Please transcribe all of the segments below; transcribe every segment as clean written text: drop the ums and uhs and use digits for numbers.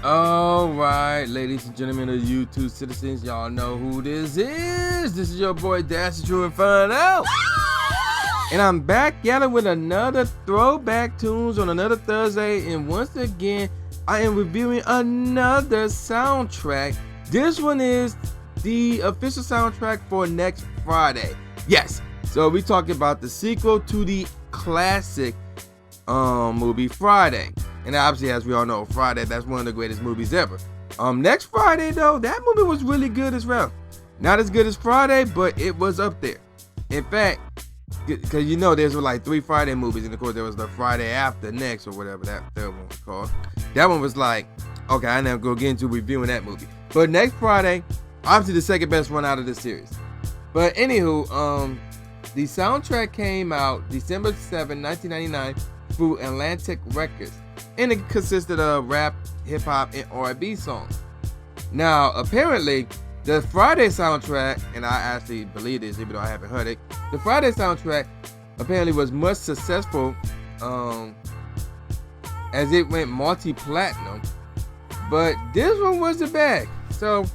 All right, ladies and gentlemen of YouTube citizens, y'all know who this is. This is your boy Dash the True Inferno. And I'm back yelling with another throwback tunes on another Thursday. And once again, I am reviewing another soundtrack. This one is the official soundtrack for next Friday. Yes, so we talking about the sequel to the classic movie Friday. And obviously, as we all know, Friday, that's one of the greatest movies ever. Next Friday, though, that movie was really good as well. Not as good as Friday, but it was up there. In fact, because you know there's like 3 Friday movies, and of course there was the Friday after next or whatever that third one was called. That one was like, okay, I never go get into reviewing that movie. But next Friday, obviously the second best one out of the series. But anywho, the soundtrack came out December 7, 1999 through Atlantic Records. And it consisted of rap, hip-hop, and R&B songs. Now, apparently, the Friday soundtrack, and I actually believe this even though I haven't heard it, the Friday soundtrack apparently was much successful as it went multi-platinum. But this one wasn't bad. So,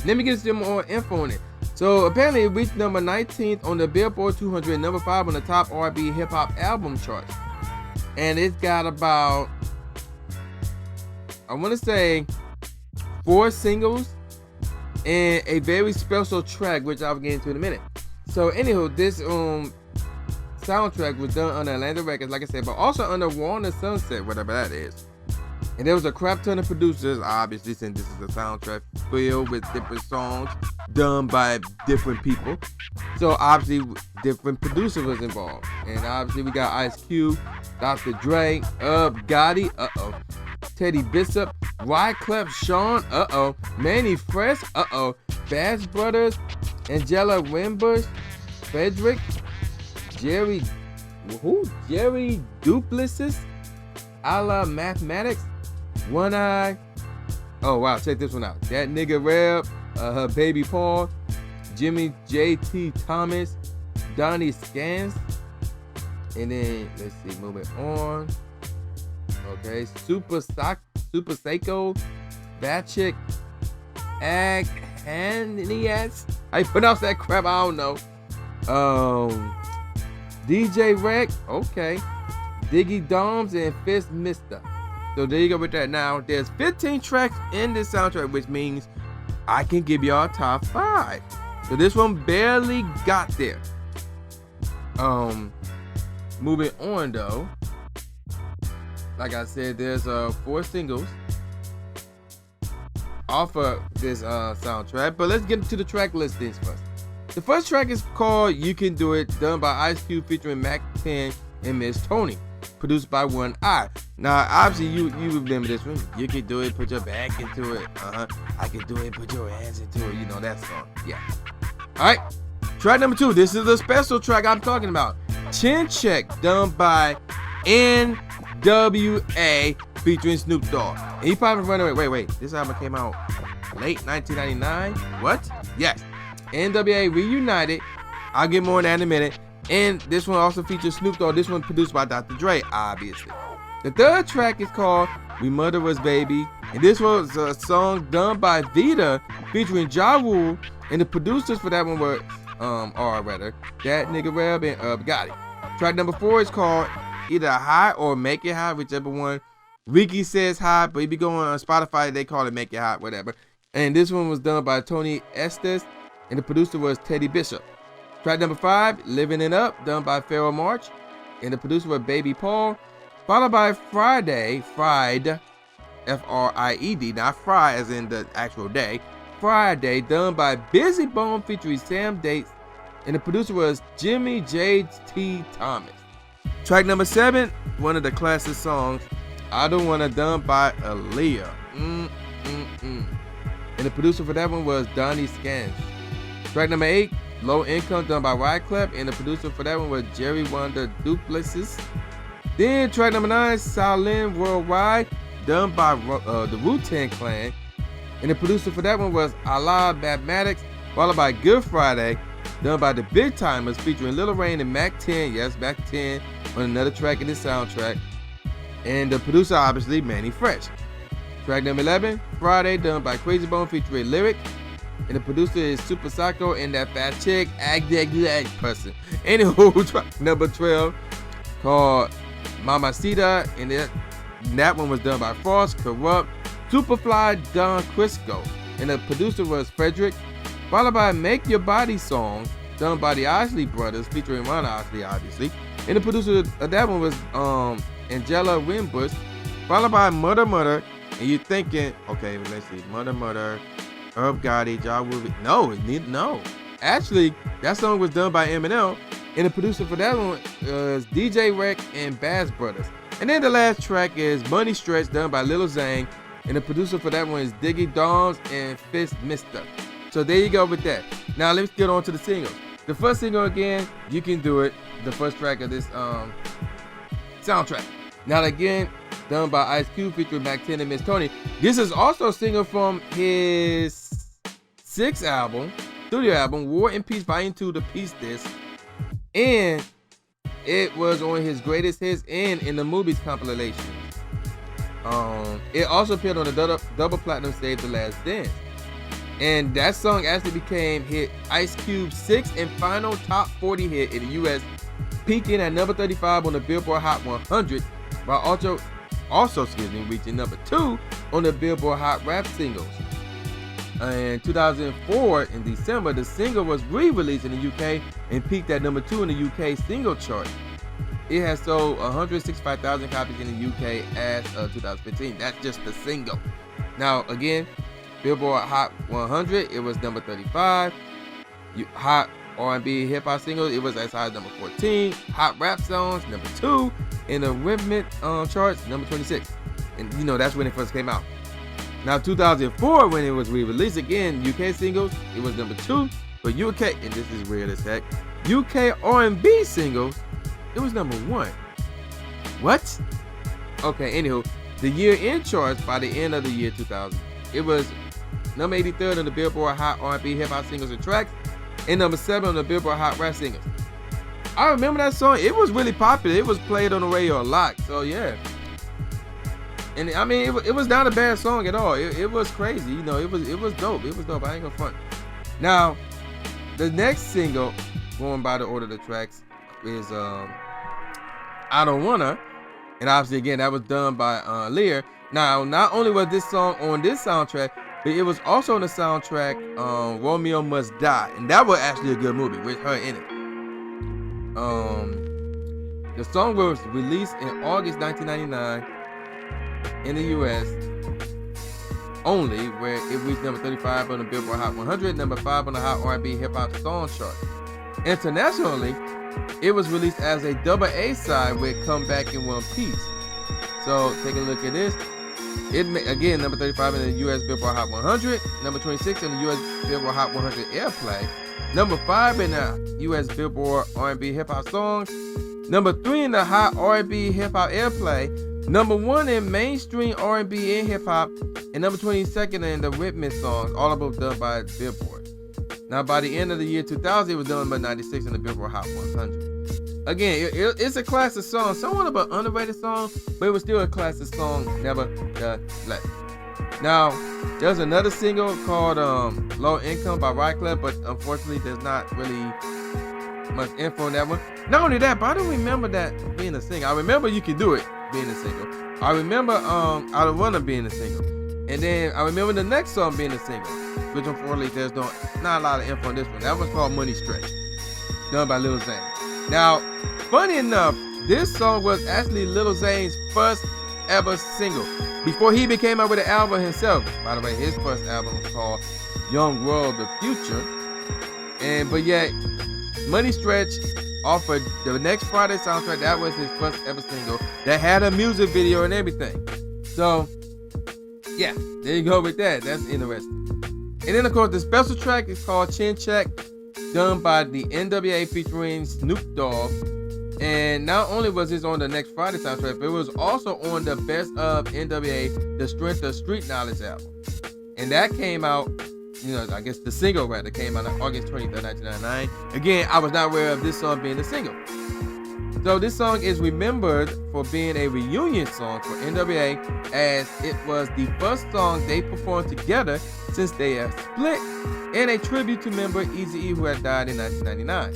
let me get some more info on it. So, apparently it reached number 19th on the Billboard 200 and number 5 on the top R&B hip-hop album charts. And it's got about, I want to say, 4 singles and a very special track, which I'll get into in a minute. So, anywho, this soundtrack was done on Atlantic Records, like I said, but also under Warner Sunset, whatever that is. And there was a crap ton of producers, obviously, since this is a soundtrack filled with different songs done by different people. So, obviously, different producers was involved. And obviously, we got Ice Cube, Dr. Dre, Gotti, Teddy Bishop, Wyclef Sean, Manny Fresh, Bass Brothers, Angela Winbush, Frederick, Jerry Duplessis, A La Mathematics, One Eye. Oh wow, check this one out. That Nigga Reb, her Baby Paul, Jimmy J.T. Thomas, Donnie Scans, and then let's see, moving on. Okay, Super Seiko, Batchick, Aghanias. How you pronounce that crap? I don't know. DJ Rec, okay. Diggy Doms and Fist Mister. So there you go with that. Now there's 15 tracks in this soundtrack, which means I can give y'all top 5. So this one barely got there. Moving on though. Like I said, there's 4 singles off of this soundtrack. But let's get into the track listings first. The first track is called You Can Do It, done by Ice Cube featuring Mac 10 and Miss Tony, produced by One Eye. Now, obviously, you remember this one. You can do it, put your back into it. I can do it, put your hands into it. You know that song. Yeah. All right. Track number 2. This is the special track I'm talking about. Chin Check, done by N.W.A. featuring Snoop Dogg. And you probably running, wait. This album came out late 1999. What? Yes. N.W.A. reunited. I'll get more on that in a minute. And this one also features Snoop Dogg. This one produced by Dr. Dre, obviously. The third track is called We Murderers Baby. And this was a song done by Vita featuring Ja Rule. And the producers for that one were, That Nigga Reb and Gotti. Track number 4 is called either High or Make It High, whichever one. Ricky says High, but if you go on Spotify, they call it Make It High, whatever. And this one was done by Tony Estes. And the producer was Teddy Bishop. Track number 5, Living It Up, done by Pharoah March. And the producer was Baby Paul. Followed by Friday, Fried, F-R-I-E-D, not Fry as in the actual day. Friday, done by Busy Bone featuring Sam Dates. And the producer was Jimmy J.T. Thomas. Track number 7, one of the classic songs, I Don't Wanna, done by Aaliyah. And the producer for that one was Donnie Scans. Track number 8, Low Income, done by Wyclef, and the producer for that one was Jerry Wonder Duplessis. Then track number 9, Silent Worldwide, done by the Wu-Tang Clan, and the producer for that one was A La Mathematics, followed by Good Friday, done by the Big Timers, featuring Lil Wayne and Mac 10, yes, Mac 10, on another track in the soundtrack, and the producer obviously Manny Fresh. Track number 11, Friday, done by Crazy Bone featuring Lyric. And the producer is Super Psycho and that fat chick, act that good person. Anywho, track number 12, called Mamacita, and that one was done by Frost, Corrupt, Superfly, Don Crisco. And the producer was Frederick. Followed by Make Your Body Song, done by the Osley Brothers, featuring Ron Osley, obviously. And the producer of that one was Angela Winbush. Followed by Murder Murder. And you're thinking, okay, let's see, Murder Murder, Herb Gotti, Ja Rule. No. Actually, that song was done by Eminem, and the producer for that one was DJ Rec and Bass Brothers. And then the last track is Money Stretch, done by Lil Zane, and the producer for that one is Diggy Dawes and Fist Mister. So there you go with that. Now let's get on to the singles. The first single again, You Can Do It, the first track of this soundtrack. Now again, done by Ice Cube featuring Mac 10 and Miss Tony. This is also a single from his 6th studio album, War and Peace Volume 2, the Peace Disc. And it was on his greatest hits and in the movies compilation. It also appeared on the double platinum Save the Last Dance. And that song actually became hit Ice Cube's 6th and final top 40 hit in the U.S., peaking at number 35 on the Billboard Hot 100, while also reaching number 2 on the Billboard Hot Rap Singles. In 2004, in December, the single was re-released in the UK and peaked at number 2 in the UK single chart. It has sold 165,000 copies in the UK as of 2015. That's just the single. Now, again, Billboard Hot 100, it was number 35. Hot R&B hip hop singles, it was as high as number 14. Hot rap songs, number 2. In the rhythmic charts, number 26. And that's when it first came out. Now 2004, when it was re-released again, UK singles, it was number 2. But UK, and this is weird as heck, UK R&B singles, it was number 1. What? Okay, anywho, the year-end charts by the end of the year 2000, it was number 83rd on the Billboard Hot R&B Hip Hop Singles and Tracks, and number 7 on the Billboard Hot Rap Singles. I remember that song. It was really popular. It was played on the radio a lot. So yeah. And I mean, it was not a bad song at all. It was crazy. It was dope. It was dope. I ain't gonna front. Now, the next single, going by the order of the tracks, is I Don't Wanna. And obviously, again, that was done by Lear. Now, not only was this song on this soundtrack, but it was also on the soundtrack Romeo Must Die. And that was actually a good movie with her in it. The song was released in August 1999 in the US only, where it reached number 35 on the Billboard Hot 100, number 5 on the Hot R&B Hip Hop Song chart. Internationally, it was released as a double A side with Come Back in One Piece. So take a look at this. It again number 35 in the US Billboard Hot 100, number 26 in the US Billboard Hot 100 Airplay, number 5 in the US Billboard R&B Hip Hop Songs, number 3 in the Hot R&B Hip Hop Airplay, number 1 in mainstream R&B and hip hop, and number 22nd in the rhythmic songs, all of them done by Billboard. Now by the end of the year 2000, it was done by 96 in the Billboard Hot 100. Again, it's a classic song, somewhat of an underrated song, but it was still a classic song, nevertheless. Now, there's another single called Low Income by Wyclef, but unfortunately there's not really much info on that one. Not only that, but I don't remember that being a single. I remember You Can Do It being a single. I remember I Don't Wanna being a single. And then I remember the next song being a single, which unfortunately there's not a lot of info on this one. That one's called Money Stretch, done by Lil Zane. Now, funny enough, this song was actually Lil Zane's first ever single before he became out with an album himself. By the way, his first album was called Young World the Future. But yet, Money Stretch offered the Next Friday soundtrack. That was his first ever single that had a music video and everything. So, yeah, there you go with that. That's interesting. And then, of course, the special track is called Chin Check, done by the N.W.A featuring Snoop Dogg. And not only was this on the Next Friday soundtrack, but it was also on the Best of N.W.A, The Strength of Street Knowledge album. And that came out, I guess the single came out on August 23rd, 1999. Again, I was not aware of this song being the single. So this song is remembered for being a reunion song for N.W.A, as it was the first song they performed together since they have split, and a tribute to member Eazy-E, who had died in 1999.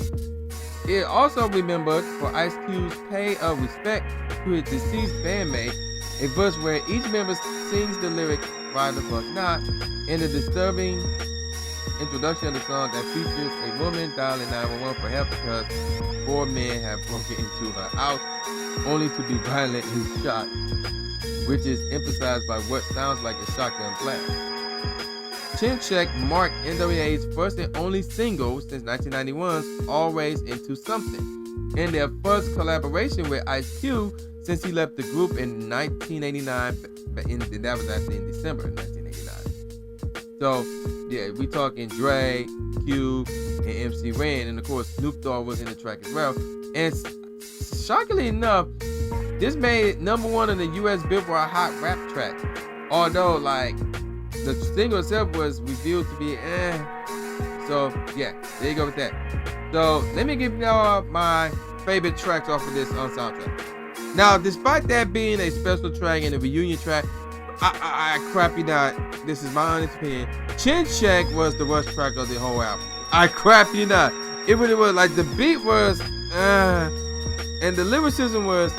It also remembered for Ice Cube's Pay of Respect to his deceased bandmate, a verse where each member sings the lyric "Ride the Bus Not," in the disturbing introduction of the song that features a woman dialing 911 for help because 4 men have broken into her house only to be violently shot, which is emphasized by what sounds like a shotgun blast. Chin Check marked N.W.A.'s first and only single since 1991's Always Into Something, and their first collaboration with Ice Cube since he left the group in 1989, and that was actually in December of 1989. So, yeah, we talking Dre, Cube, and MC Ren, and of course Snoop Dogg was in the track as well. And shockingly enough, this made it #1 on the U.S. Billboard Hot Rap track. Although, like, the single itself was revealed to be So, yeah, there you go with that. So, let me give y'all my favorite tracks off of this soundtrack. Now, despite that being a special track and a reunion track, I crap you not, this is my honest opinion, Chin Check was the worst track of the whole album. I crap you not. It really was. Like, the beat was, and the lyricism was,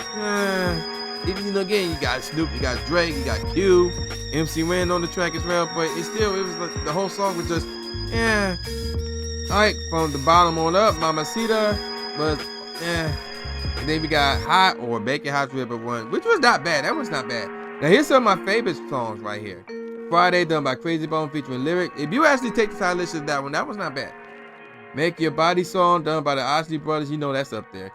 Even, you know, again, you got Snoop, you got Drake, you got Q, MC Ren on the track as well, but it was like, the whole song was just, Alright, from the bottom on up, Mamacita was, And then we got Hot, or Bacon Hot River One, which was not bad. That was not bad. Now here's some of my favorite songs right here. Friday, done by Crazy Bone, featuring Lyric. If you actually take the time to listen to that one, that was not bad. Make Your Body song, done by the Osley Brothers, you know that's up there.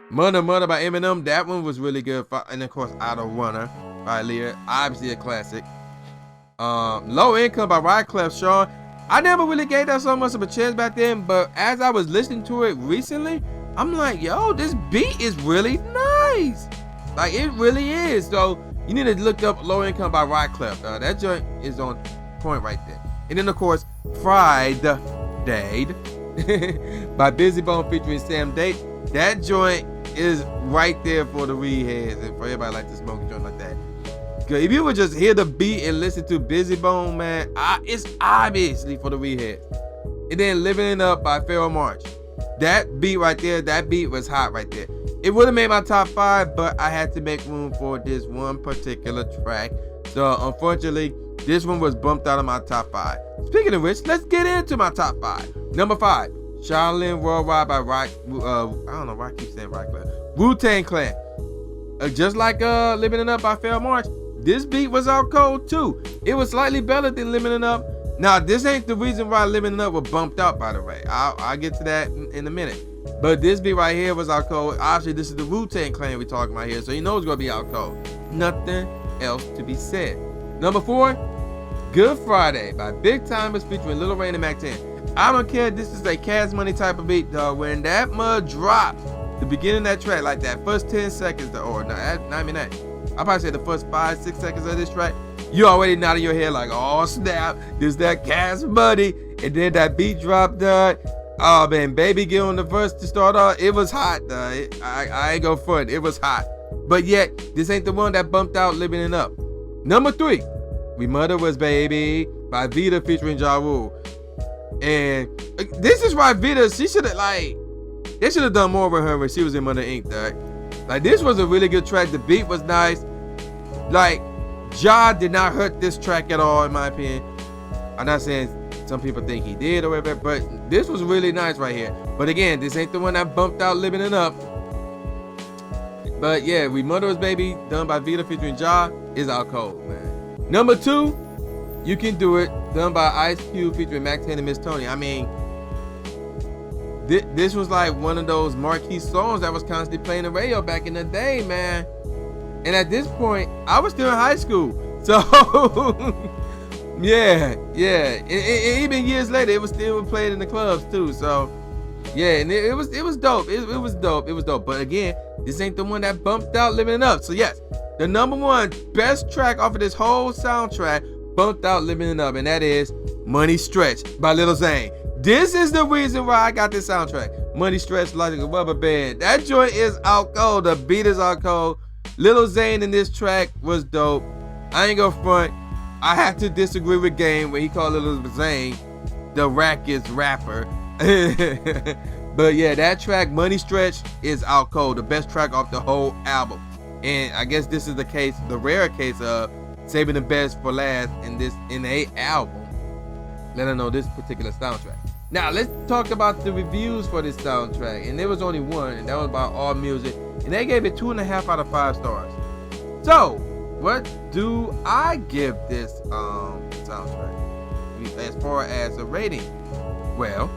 Mother by Eminem, that one was really good. And of course, I Don't Wanna by Leah, obviously a classic. Low Income by Wyclef Jean. I never really gave that so much of a chance back then, but as I was listening to it recently, I'm like, yo, this beat is really nice. Like, it really is. So you need to look up Low Income by Wyclef. That joint is on point right there. And then of course, Friday by Busy Bone featuring Sam Date. That joint is right there for the weed heads and for everybody like to smoke a joint like that. Cause if you would just hear the beat and listen to Busy Bone, man, it's obviously for the weed heads. And then Living It Up by Pharoah Monch. That beat right there, that beat was hot right there. It would have made my top 5, but I had to make room for this one particular track. So unfortunately, this one was bumped out of my top 5. Speaking of which, let's get into my top 5. Number 5, Shaolin Worldwide by I don't know why I keep saying Wyclef. Wu-Tang Clan. Just like Living It Up by Pharoah Monch, this beat was out cold too. It was slightly better than Living It Up. Now, this ain't the reason why Living It Up was bumped out, by the way. I'll get to that in a minute. But this beat right here was out cold. Obviously, this is the Wu-Tang Clan we're talking about here, so you know it's going to be out cold. Nothing else to be said. Number 4, Good Friday by Big Timers featuring Lil Wayne and Mac 10. I don't care if this is a Cash Money type of beat, dog. When that mud drops, the beginning of that track, like that first 10 seconds, or no, I mean that. I'll probably say the first 5-6 seconds of this track, you already nodding your head like, oh snap, this that Cash Money. And then that beat dropped, oh man, Baby Get on the verse to start off. It was hot, I ain't gonna front, it was hot. But yet, this ain't the one that bumped out Living It Up. Number 3, We Mother Was Baby by Vita featuring Ja Rule. And this is why Vita, she should have, like, they should have done more with her when she was in Mother Inc. Like, this was a really good track. The beat was nice. Like, Ja did not hurt this track at all, in my opinion. I'm not saying some people think he did or whatever, but this was really nice right here. But again, this ain't the one that bumped out Living It Up. But yeah, We Mother Was Baby, done by Vita featuring Ja, is out cold, man. Number 2, You Can Do It, done by Ice Cube featuring Mac 10 and Miss Tony. I mean, this was like one of those marquee songs that was constantly playing the radio back in the day, man. And at this point, I was still in high school. So, yeah. And even years later, it was still played in the clubs too. So, yeah, and it was dope. It was dope. But again, this ain't the one that bumped out Living It Up. So yes, the number 1 best track off of this whole soundtrack bumped out Living It Up, and that is Money Stretch by Lil Zane. This is the reason why I got this soundtrack. Money Stretch like a rubber band. That joint is out cold. The beat is out cold. Lil Zane in this track was dope. I ain't gonna front. I have to disagree with Game when he called Lil Zane the rackiest rapper. But yeah, that track, Money Stretch, is out cold. The best track off the whole album. And I guess this is the case, the rare case of saving the best for last in a album. Let us know this particular soundtrack. Now let's talk about the reviews for this soundtrack. And there was only one, and that was by All Music. And they gave it 2.5 out of 5 stars. So, what do I give this soundtrack as far as a rating? Well,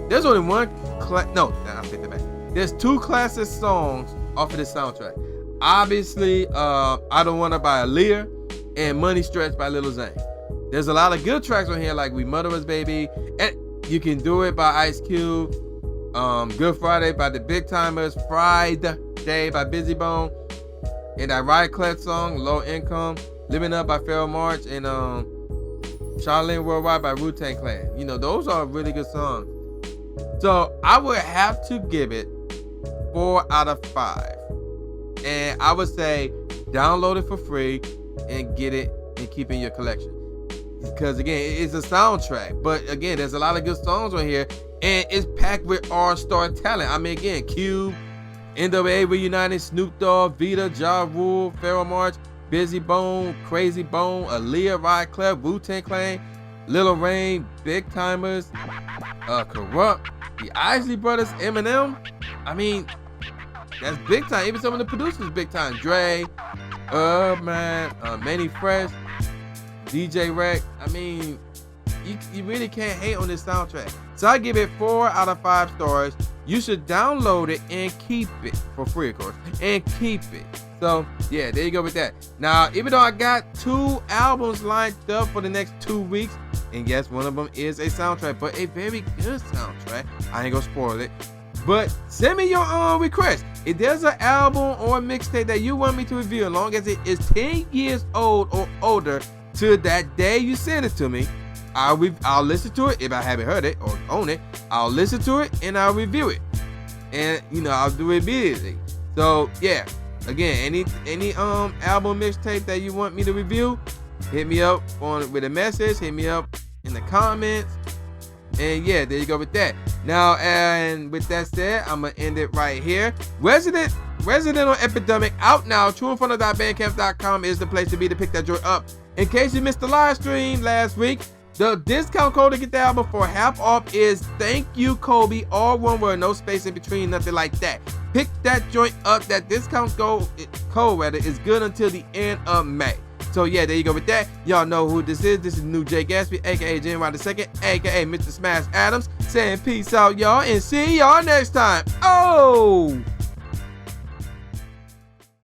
there's only one I'll take that back. There's 2 classic songs off of this soundtrack. Obviously, I Don't Wanna by Aaliyah and Money Stretch by Lil Zane. There's a lot of good tracks on here like We Murderers Baby, and You Can Do It by Ice Cube, Good Friday by the Big Timers, Friday by Busy Bone, and that Riot Clef song, Low Income, Living Up by Pharoah March, and Charlene Worldwide by Wu-Tang Clan. You know, those are really good songs. So I would have to give it 4 out of 5. And I would say download it for free and get it and keep it in your collection. Because again, it's a soundtrack. But again, there's a lot of good songs on here. And it's packed with all-star talent. I mean, again, Cube, N.W.A. Reunited, Snoop Dogg, Vita, Ja Rule, Pharoah March, Busy Bone, Crazy Bone, Aaliyah, Riot Clef, Wu-Tang Clan, Lil Wayne, Big Timers, Corrupt, the Isley Brothers, Eminem. I mean, that's big time. Even some of the producers big time. Dre, Manny Fresh, DJ Rec. I mean, you really can't hate on this soundtrack. So I give it 4 out of 5 stars. You should download it and keep it for free, of course, and keep it. So yeah, there you go with that. Now, even though I got 2 albums lined up for the next 2 weeks, and yes, one of them is a soundtrack, but a very good soundtrack. I ain't gonna spoil it. But send me your request. If there's an album or a mixtape that you want me to review, as long as it is 10 years old or older to that day you send it to me, I'll listen to it. If I haven't heard it or own it, I'll listen to it and I'll review it. And I'll do it immediately. So yeah, again, any album mixtape that you want me to review, hit me up with a message, hit me up in the comments. And yeah, there you go with that. Now, and with that said, I'm gonna end it right here. Resident on Epidemic out now. TrueInferno.bandcamp.com is the place to be to pick that joint up. In case you missed the live stream last week, the discount code to get the album for half off is Thank You Kobe, all one word, no space in between, nothing like that. Pick that joint up. That discount code is good until the end of May. So yeah, there you go with that. Y'all know who this is. This is New J Gatsby, aka J.N.W.A. II, aka Mr. Smash Adams, saying peace out, y'all, and see y'all next time. Oh!